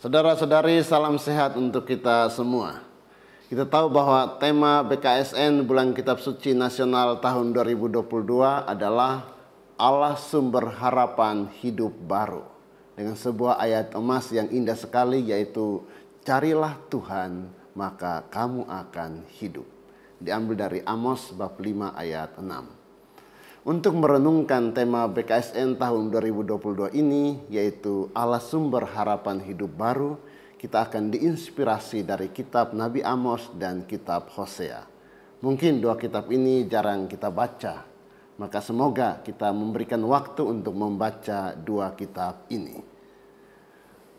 Saudara-saudari, salam sehat untuk kita semua. Kita tahu bahwa tema BKSN Bulan Kitab Suci Nasional tahun 2022 adalah Allah Sumber Harapan Hidup Baru. Dengan sebuah ayat emas yang indah sekali, yaitu carilah Tuhan maka kamu akan hidup. Diambil dari Amos bab 5 ayat 6. Untuk merenungkan tema BKSN tahun 2022 ini, yaitu Allah Sumber Harapan Hidup Baru, kita akan diinspirasi dari kitab Nabi Amos dan kitab Hosea. Mungkin dua kitab ini jarang kita baca, maka semoga kita memberikan waktu untuk membaca dua kitab ini.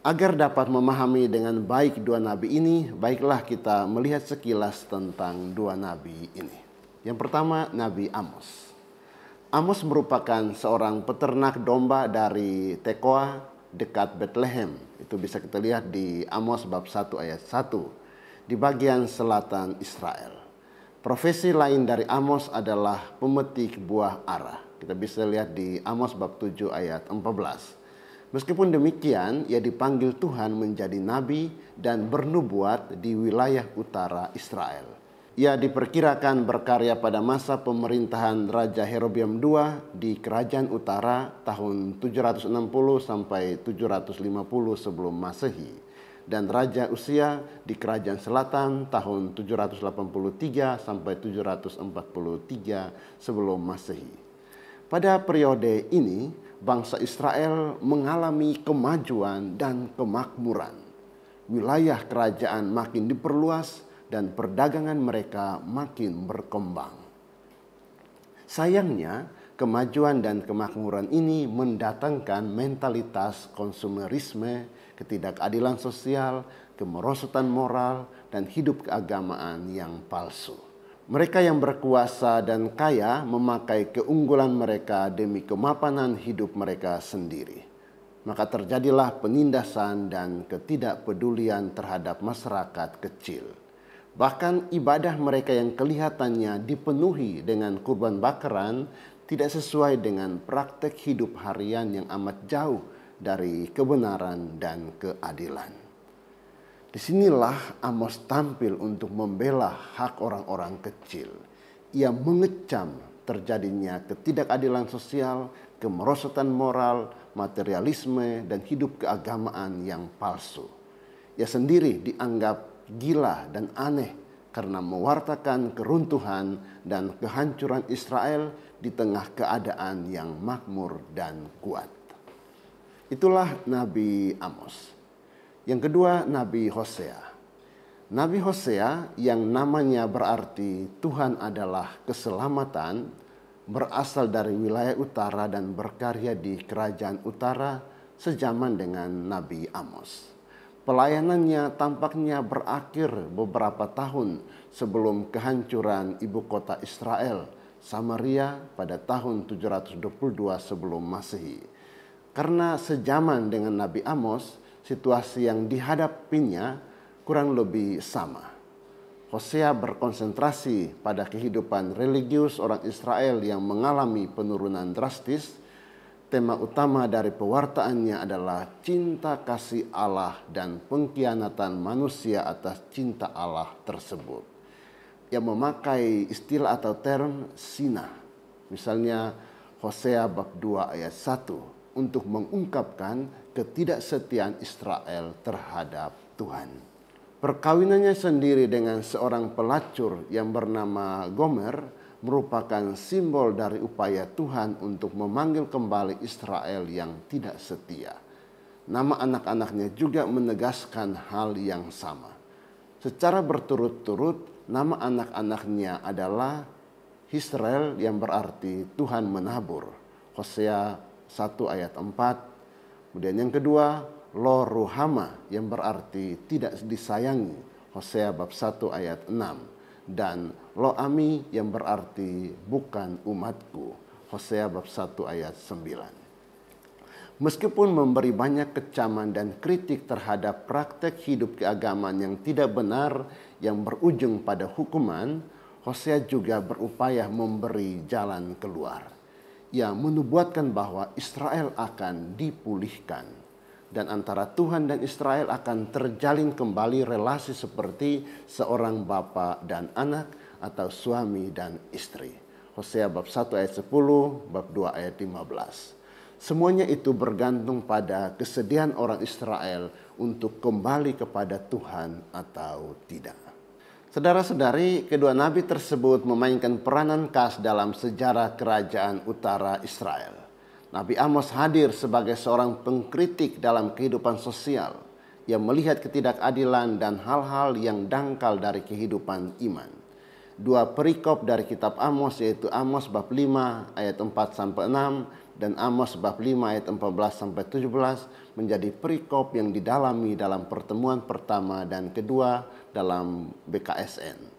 Agar dapat memahami dengan baik dua nabi ini, baiklah kita melihat sekilas tentang dua nabi ini. Yang pertama, Nabi Amos. Amos merupakan seorang peternak domba dari Tekoa dekat Bethlehem. Itu bisa kita lihat di Amos bab 1 ayat 1 di bagian selatan Israel. Profesi lain dari Amos adalah pemetik buah ara. Kita bisa lihat di Amos bab 7 ayat 14. Meskipun demikian, ia dipanggil Tuhan menjadi nabi dan bernubuat di wilayah utara Israel. Ia diperkirakan berkarya pada masa pemerintahan Raja Yerobeam II di Kerajaan Utara tahun 760 sampai 750 sebelum Masehi, dan Raja Usia di Kerajaan Selatan tahun 783 sampai 743 sebelum Masehi. Pada periode ini, bangsa Israel mengalami kemajuan dan kemakmuran. Wilayah kerajaan makin diperluas dan perdagangan mereka makin berkembang. Sayangnya, kemajuan dan kemakmuran ini mendatangkan mentalitas konsumerisme, ketidakadilan sosial, kemerosotan moral, dan hidup keagamaan yang palsu. Mereka yang berkuasa dan kaya memakai keunggulan mereka demi kemapanan hidup mereka sendiri. Maka terjadilah penindasan dan ketidakpedulian terhadap masyarakat kecil. Bahkan ibadah mereka yang kelihatannya dipenuhi dengan kurban bakaran tidak sesuai dengan praktek hidup harian yang amat jauh dari kebenaran dan keadilan. Disinilah Amos tampil untuk membela hak orang-orang kecil. Ia mengecam terjadinya ketidakadilan sosial, kemerosotan moral, materialisme, dan hidup keagamaan yang palsu. Ia sendiri dianggap gila dan aneh karena mewartakan keruntuhan dan kehancuran Israel di tengah keadaan yang makmur dan kuat. Itulah Nabi Amos. Yang kedua, Nabi Hosea. Nabi Hosea yang namanya berarti Tuhan adalah keselamatan, berasal dari wilayah utara dan berkarya di kerajaan utara sejaman dengan Nabi Amos. Pelayanannya tampaknya berakhir beberapa tahun sebelum kehancuran ibu kota Israel, Samaria, pada tahun 722 sebelum Masehi. Karena sejaman dengan Nabi Amos, situasi yang dihadapinya kurang lebih sama. Hosea berkonsentrasi pada kehidupan religius orang Israel yang mengalami penurunan drastis. Tema utama dari pewartaannya adalah cinta kasih Allah dan pengkhianatan manusia atas cinta Allah tersebut. Ia memakai istilah atau term sina. Misalnya Hosea bab 2 ayat 1 untuk mengungkapkan ketidaksetiaan Israel terhadap Tuhan. Perkawinannya sendiri dengan seorang pelacur yang bernama Gomer merupakan simbol dari upaya Tuhan untuk memanggil kembali Israel yang tidak setia. Nama anak-anaknya juga menegaskan hal yang sama. Secara berturut-turut, nama anak-anaknya adalah Israel yang berarti Tuhan menabur. Hosea 1 ayat 4. Kemudian yang kedua, Lo Ruhama yang berarti tidak disayangi. Hosea bab 1 ayat 6. Dan Lo Ami yang berarti bukan umatku. Hosea bab 1 ayat 9. Meskipun memberi banyak kecaman dan kritik terhadap praktek hidup keagamaan yang tidak benar yang berujung pada hukuman, Hosea juga berupaya memberi jalan keluar. Ia menubuatkan bahwa Israel akan dipulihkan. dan antara Tuhan dan Israel akan terjalin kembali relasi seperti seorang bapa dan anak atau suami dan istri. Hosea bab 1 ayat 10, bab 2 ayat 15. Semuanya itu bergantung pada kesediaan orang Israel untuk kembali kepada Tuhan atau tidak. Saudara-saudari, kedua nabi tersebut memainkan peranan khas dalam sejarah kerajaan utara Israel. Nabi Amos hadir sebagai seorang pengkritik dalam kehidupan sosial yang melihat ketidakadilan dan hal-hal yang dangkal dari kehidupan iman. Dua perikop dari kitab Amos, yaitu Amos bab 5 ayat 4-6 dan Amos bab 5 ayat 14-17 menjadi perikop yang didalami dalam pertemuan pertama dan kedua dalam BKSN.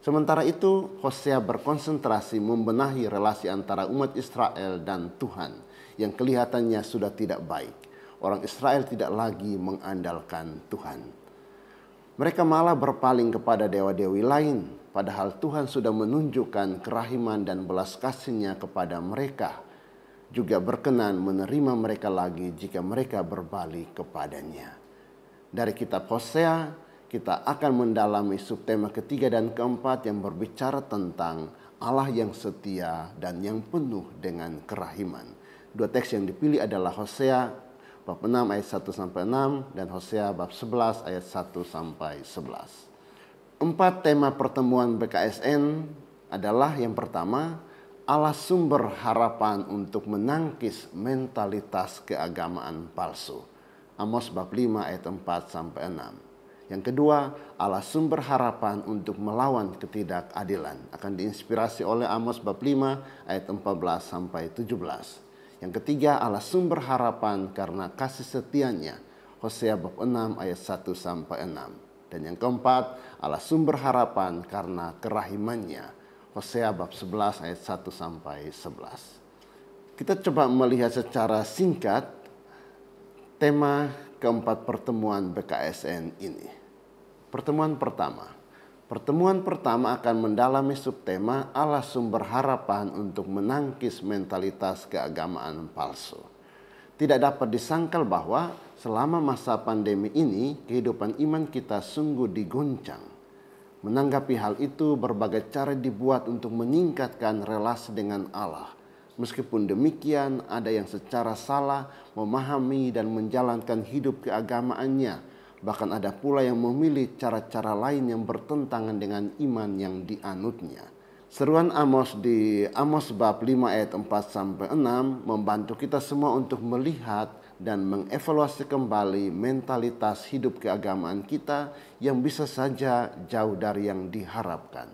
Sementara itu, Hosea berkonsentrasi membenahi relasi antara umat Israel dan Tuhan yang kelihatannya sudah tidak baik. Orang Israel tidak lagi mengandalkan Tuhan. Mereka malah berpaling kepada dewa-dewi lain, padahal Tuhan sudah menunjukkan kerahiman dan belas kasih-Nya kepada mereka, juga berkenan menerima mereka lagi jika mereka berbalik kepadanya. Dari kitab Hosea, kita akan mendalami subtema ketiga dan keempat yang berbicara tentang Allah yang setia dan yang penuh dengan kerahiman. Dua teks yang dipilih adalah Hosea bab 6 ayat 1-6 dan Hosea bab 11 ayat 1-11. 4 tema pertemuan BKSN adalah yang pertama, Allah sumber harapan untuk menangkis mentalitas keagamaan palsu. Amos bab 5 ayat 4-6. Yang kedua, Allah sumber harapan untuk melawan ketidakadilan. Akan diinspirasi oleh Amos bab 5 ayat 14-17. Yang ketiga, Allah sumber harapan karena kasih setia-Nya. Hosea bab 6 ayat 1-6. Dan yang keempat, Allah sumber harapan karena kerahiman-Nya. Hosea bab 11 ayat 1-11. Kita coba melihat secara singkat tema keempat pertemuan BKSN ini. Pertemuan pertama. Pertemuan pertama akan mendalami subtema Allah sumber harapan untuk menangkis mentalitas keagamaan palsu. Tidak dapat disangkal bahwa selama masa pandemi ini kehidupan iman kita sungguh diguncang. Menanggapi hal itu, berbagai cara dibuat untuk meningkatkan relasi dengan Allah. Meskipun demikian, ada yang secara salah memahami dan menjalankan hidup keagamaannya. Bahkan ada pula yang memilih cara-cara lain yang bertentangan dengan iman yang dianutnya. Seruan Amos di Amos bab 5 ayat 4-6 membantu kita semua untuk melihat dan mengevaluasi kembali mentalitas hidup keagamaan kita yang bisa saja jauh dari yang diharapkan.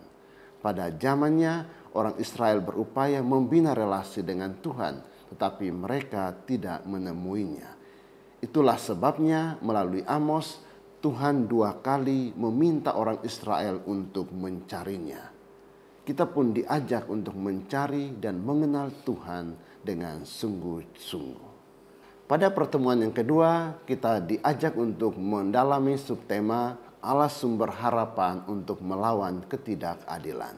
Pada zamannya, orang Israel berupaya membina relasi dengan Tuhan, tetapi mereka tidak menemuinya. Itulah sebabnya melalui Amos, Tuhan 2 kali meminta orang Israel untuk mencarinya. Kita pun diajak untuk mencari dan mengenal Tuhan dengan sungguh-sungguh. Pada pertemuan yang kedua, kita diajak untuk mendalami subtema Allah sumber harapan untuk melawan ketidakadilan.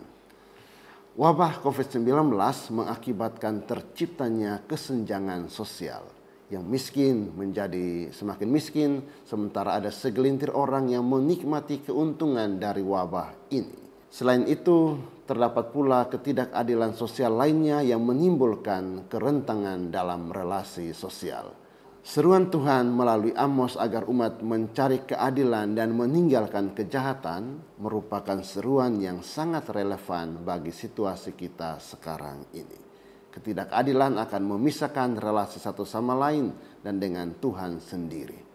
Wabah COVID-19 mengakibatkan terciptanya kesenjangan sosial. Yang miskin menjadi semakin miskin, sementara ada segelintir orang yang menikmati keuntungan dari wabah ini. Selain itu, terdapat pula ketidakadilan sosial lainnya yang menimbulkan kerentangan dalam relasi sosial. Seruan Tuhan melalui Amos agar umat mencari keadilan dan meninggalkan kejahatan merupakan seruan yang sangat relevan bagi situasi kita sekarang ini. Ketidakadilan akan memisahkan relasi satu sama lain dan dengan Tuhan sendiri.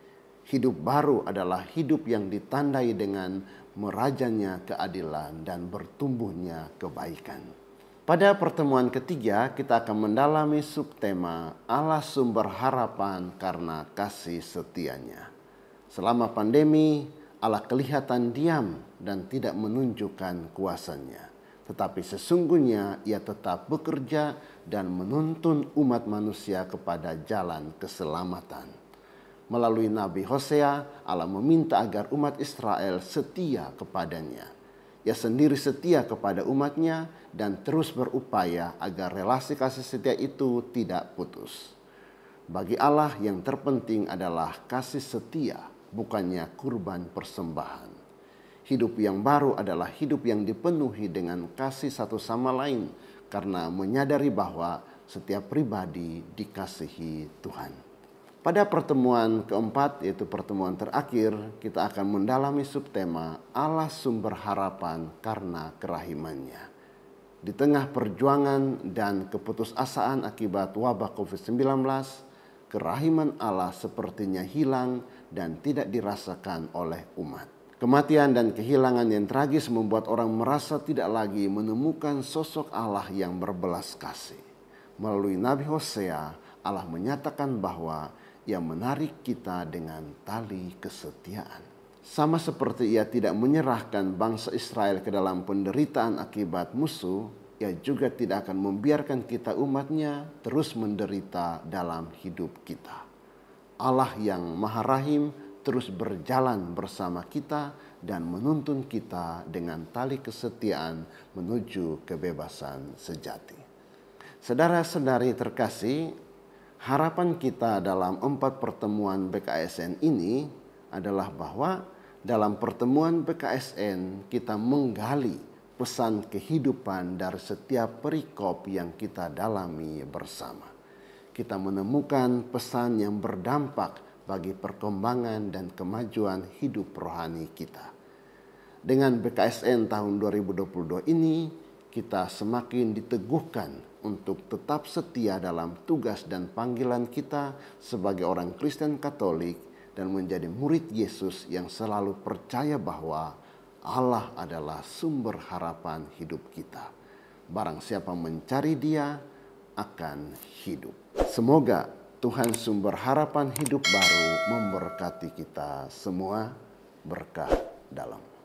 Hidup baru adalah hidup yang ditandai dengan merajanya keadilan dan bertumbuhnya kebaikan. Pada pertemuan ketiga, kita akan mendalami subtema Allah sumber harapan karena kasih setia-Nya. Selama pandemi, Allah kelihatan diam dan tidak menunjukkan kuasa-Nya. Tetapi sesungguhnya Ia tetap bekerja dan menuntun umat manusia kepada jalan keselamatan. Melalui Nabi Hosea, Allah meminta agar umat Israel setia kepadanya. Ia sendiri setia kepada umatnya dan terus berupaya agar relasi kasih setia itu tidak putus. Bagi Allah yang terpenting adalah kasih setia, bukannya kurban persembahan. Hidup yang baru adalah hidup yang dipenuhi dengan kasih satu sama lain karena menyadari bahwa setiap pribadi dikasihi Tuhan. Pada pertemuan keempat, yaitu pertemuan terakhir, kita akan mendalami subtema Allah sumber harapan karena kerahimannya. Di tengah perjuangan dan keputusasaan akibat wabah COVID-19, kerahiman Allah sepertinya hilang dan tidak dirasakan oleh umat. Kematian dan kehilangan yang tragis membuat orang merasa tidak lagi menemukan sosok Allah yang berbelas kasih. Melalui Nabi Hosea, Allah menyatakan bahwa Ia menarik kita dengan tali kesetiaan. Sama seperti Ia tidak menyerahkan bangsa Israel ke dalam penderitaan akibat musuh, Ia juga tidak akan membiarkan kita umatnya terus menderita dalam hidup kita. Allah yang Maha Rahim terus berjalan bersama kita dan menuntun kita dengan tali kesetiaan menuju kebebasan sejati. Saudara-saudari terkasih, harapan kita dalam 4 pertemuan BKSN ini adalah bahwa dalam pertemuan BKSN kita menggali pesan kehidupan dari setiap perikop yang kita dalami bersama. Kita menemukan pesan yang berdampak bagi perkembangan dan kemajuan hidup rohani kita. Dengan BKSN tahun 2022 ini, kita semakin diteguhkan untuk tetap setia dalam tugas dan panggilan kita sebagai orang Kristen Katolik dan menjadi murid Yesus yang selalu percaya bahwa Allah adalah sumber harapan hidup kita. Barang siapa mencari Dia akan hidup. Semoga Tuhan sumber harapan hidup baru memberkati kita semua. Berkah dalam.